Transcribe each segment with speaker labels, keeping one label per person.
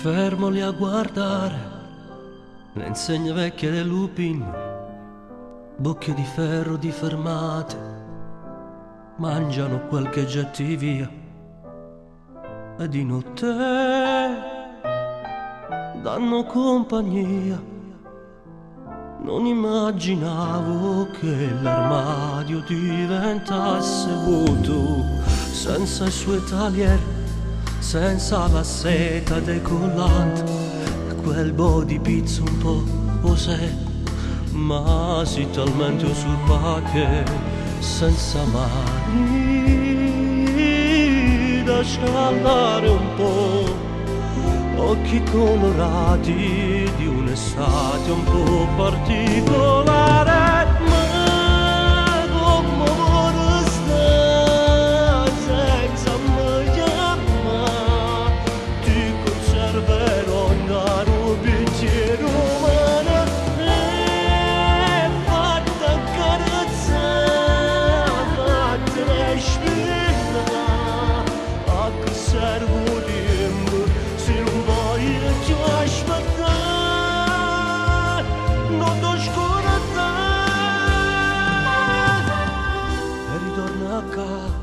Speaker 1: Fermo lì a guardare le insegne vecchie dei lupin, bocche di ferro di fermate, mangiano quel che getti via. E di notte danno compagnia. Non immaginavo che l'armadio diventasse vuoto, senza i suoi taglier, senza la seta decollante, quel body pizzo un po' osè, ma sì talmente usurpate, senza mani da sciallare un po'. Occhi colorati di un'estate un po' particolare, ma come vuole stare senza me chiamare, ti conserverò in caro bicchiere umano e fatta accarezzare, fatta respirare, a che serve tempo se non voglio più aspettare, non ti scoraggiare. E ritorno a casa,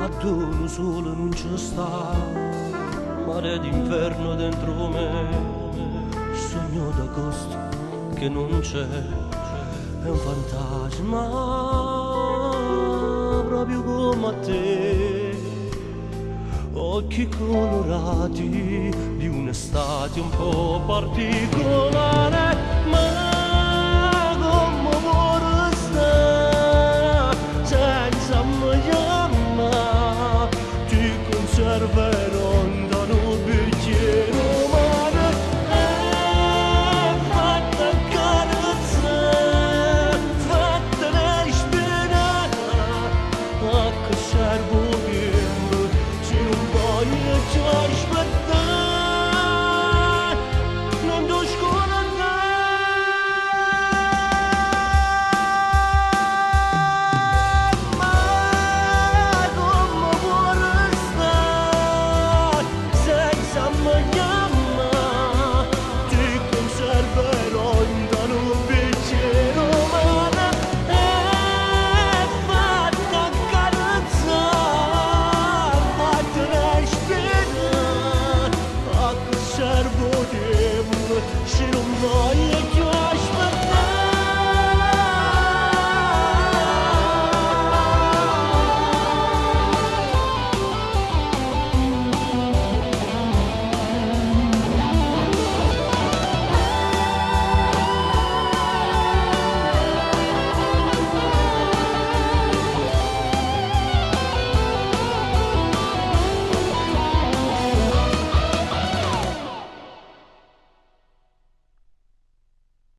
Speaker 1: a dono solo non ci sta, mare d'inferno dentro me, sogno d'agosto che non c'è, è un fantasma proprio come a te. Occhi colorati di un'estate un po' particolare, ma